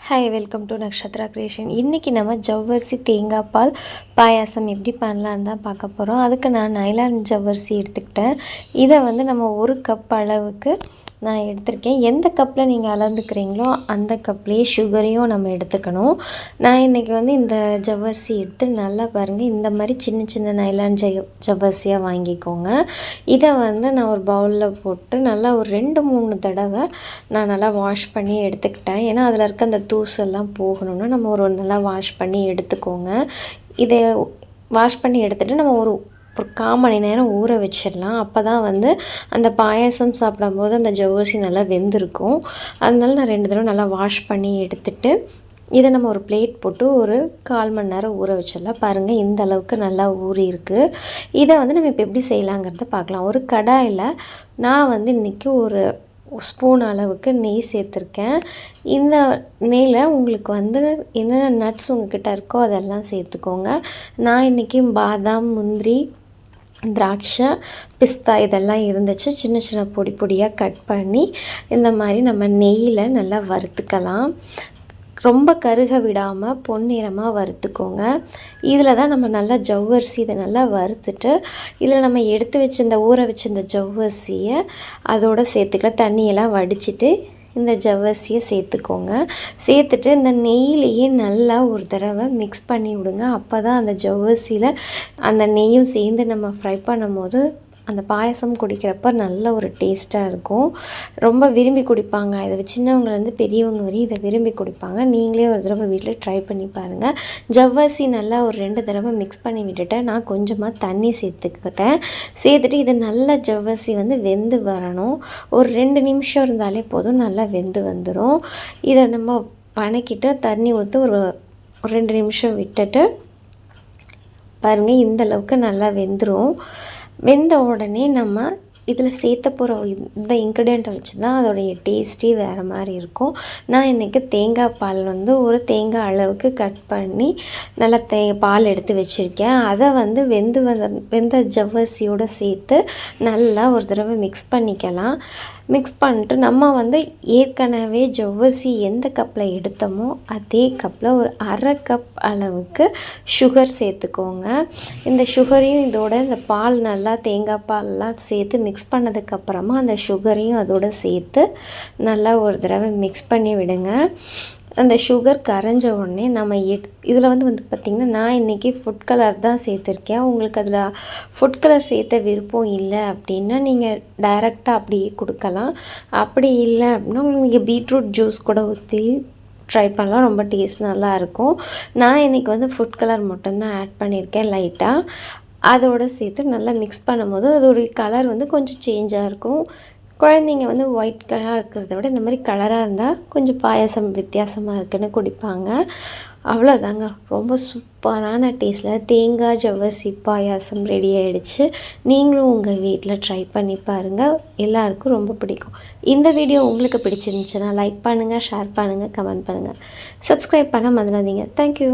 Hi, welcome to Nakshatra creation. இன்றைக்கி நம்ம ஜவ்வரிசி தேங்காய் பால் பாயாசம் எப்படி பண்ணலான்னு தான் பார்க்க போகிறோம். அதுக்கு நான் நைலான் ஜவ்வரிசி எடுத்துக்கிட்டேன். இதை நம்ம 1 கப் அளவுக்கு நான் எடுத்திருக்கேன். எந்த கப்பில் நீங்கள் அளந்துக்கிறீங்களோ அந்த கப்லேயே சுகரையும் நம்ம எடுத்துக்கணும். நான் இன்றைக்கி இந்த ஜவ்வரிசி எடுத்து நல்லா பாருங்கள், இந்த மாதிரி சின்ன சின்ன நைலான் ஜவ்வரிசியாக வாங்கிக்கோங்க. இதை நான் ஒரு பவுலில் போட்டு நல்லா ஒரு 2-3 தடவை நான் நல்லா வாஷ் பண்ணி எடுத்துக்கிட்டேன். ஏன்னா அதில் இருக்க அந்த தூசெல்லாம் போகணும்னா நம்ம ஒரு நல்லா வாஷ் பண்ணி எடுத்துக்கோங்க. இதை வாஷ் பண்ணி எடுத்துகிட்டு நம்ம ஒரு 1/4 மணி நேரம் ஊற வச்சிடலாம். அப்போ தான் அந்த பாயாசம் சாப்பிடும்போது அந்த ஜவ்வரிசி நல்லா வெந்திருக்கும். அதனால நான் 2 தடவை நல்லா வாஷ் பண்ணி எடுத்துகிட்டு இதை நம்ம ஒரு பிளேட் போட்டு ஒரு 1/4 மணி நேரம் ஊற வச்சிடலாம். பாருங்கள், இந்த அளவுக்கு நல்லா ஊறி இருக்குது. இதை நம்ம இப்போ எப்படி செய்யலாங்கிறத பார்க்கலாம். ஒரு கடாயில் நான் இன்றைக்கி ஒரு ஸ்பூன் அளவுக்கு நெய் சேர்த்துருக்கேன். இந்த நெய்யில் உங்களுக்கு என்னென்ன நட்ஸ் உங்கள்கிட்ட இருக்கோ அதெல்லாம் சேர்த்துக்கோங்க. நான் இன்றைக்கி பாதாம், முந்திரி, திராட்சை, பிஸ்தா இதெல்லாம் இருந்துச்சு. சின்ன சின்ன பொடி பொடியாக கட் பண்ணி இந்த மாதிரி நம்ம நெய்யில் நல்லா வறுத்துக்கலாம். ரொம்ப கருக விடாமல் பொன்னிறமாக வறுத்துக்கோங்க. இதில் தான் நம்ம நல்லா ஜவ்வரிசி இதை நல்லா வறுத்துட்டு இதில் நம்ம எடுத்து வச்சிருந்த ஊற வச்சிருந்த ஜவ்வரிசியை அதோடு சேர்த்துக்கலாம். தண்ணியெல்லாம் வடிச்சிட்டு இந்த ஜவ்வரிசியை சேர்த்துக்கோங்க. சேர்த்துட்டு இந்த நெய்யிலேயே நல்லா ஒரு தடவை மிக்ஸ் பண்ணி விடுங்க. அப்போ தான் அந்த ஜவ்வரிசியில் அந்த நெய்யும் சேர்ந்து நம்ம ஃப்ரை பண்ணும்போது அந்த பாயசம் குடிக்கிறப்ப நல்ல ஒரு டேஸ்ட்டாக இருக்கும். ரொம்ப விரும்பி குடிப்பாங்க. இதை சின்னவங்கலேருந்து பெரியவங்க வரையும் இதை விரும்பி குடிப்பாங்க. நீங்களே ஒரு தடவை வீட்டில் ட்ரை பண்ணி பாருங்கள். ஜவ்வரிசி நல்லா ஒரு 2 தடவை மிக்ஸ் பண்ணி விட்டுட்டு நான் கொஞ்சமாக தண்ணி சேர்த்துக்கிட்டேன். சேர்த்துட்டு இது நல்லா ஜவ்வரிசி வெந்து வரணும். ஒரு 2 நிமிஷம் இருந்தாலே போதும், நல்லா வெந்து வந்துடும். இதை நம்ம வணக்கிட்டு தண்ணி ஊற்றி ஒரு 2 நிமிஷம் விட்டுட்டு பாருங்கள், இந்தளவுக்கு நல்லா வெந்துடும். வெந்த உடனே நம்ம இதில் சேர்த்த போகிற இந்த இன்க்ரீடியண்ட்டை வச்சு தான் அதோடைய டேஸ்ட்டே வேறு மாதிரி இருக்கும். நான் இன்றைக்கி தேங்காய் பால் ஒரு தேங்காய் அளவுக்கு கட் பண்ணி நல்லா பால் எடுத்து வச்சுருக்கேன். அதை வெந்த ஜவ்வரிசியோடு சேர்த்து நல்லா ஒரு தடவை மிக்ஸ் பண்ணிக்கலாம். மிக்ஸ் பண்ணிட்டு நம்ம ஏற்கனவே ஜவ்வரிசி எந்த கப்பில் எடுத்தோமோ அதே கப்பில் ஒரு 1/2 கப் அளவுக்கு சுகர் சேர்த்துக்கோங்க. இந்த சுகரையும் இதோட இந்த பால் நல்லா தேங்காய் பால்லாம் சேர்த்து மிக்ஸ் பண்ணதுக்கப்புறமா அந்த சுகரையும் அதோடு சேர்த்து நல்லா ஒரு தடவை மிக்ஸ் பண்ணி விடுங்க. அந்த சுகர் கரைஞ்ச உடனே நம்ம இதில் பார்த்திங்கன்னா நான் இன்றைக்கி ஃபுட் கலர் தான் சேர்த்துருக்கேன். உங்களுக்கு அதில் ஃபுட் கலர் சேர்த்த விருப்பம் இல்லை அப்படின்னா நீங்கள் டைரெக்டாக அப்படியே கொடுக்கலாம். அப்படி இல்லை அப்படின்னா நீங்கள் பீட்ரூட் ஜூஸ் கூட ஊற்றி ட்ரை பண்ணலாம். ரொம்ப டேஸ்ட் நல்லாயிருக்கும். நான் இன்றைக்கி ஃபுட் கலர் மட்டும்தான் ஆட் பண்ணியிருக்கேன் லைட்டாக. அதோடு சேர்த்து நல்லா மிக்ஸ் பண்ணும்போது அதோடைய கலர் கொஞ்சம் சேஞ்சாக இருக்கும். குழந்தைங்க ஒயிட் கலராக இருக்கிறத விட இந்த மாதிரி கலராக இருந்தால் கொஞ்சம் பாயாசம் வித்தியாசமாக இருக்குன்னு குடிப்பாங்க. அவ்வளோதாங்க, ரொம்ப சூப்பரான டேஸ்ட்டில் தேங்காய் ஜவ்வரிசி பாயாசம் ரெடி ஆகிடுச்சு. நீங்களும் உங்கள் வீட்டில் ட்ரை பண்ணி பாருங்கள். எல்லாருக்கும் ரொம்ப பிடிக்கும். இந்த வீடியோ உங்களுக்கு பிடிச்சிருந்துச்சுன்னா லைக் பண்ணுங்கள், ஷேர் பண்ணுங்கள், கமெண்ட் பண்ணுங்கள். சப்ஸ்கிரைப் பண்ண மறந்துடாதீங்க. தேங்க்யூ.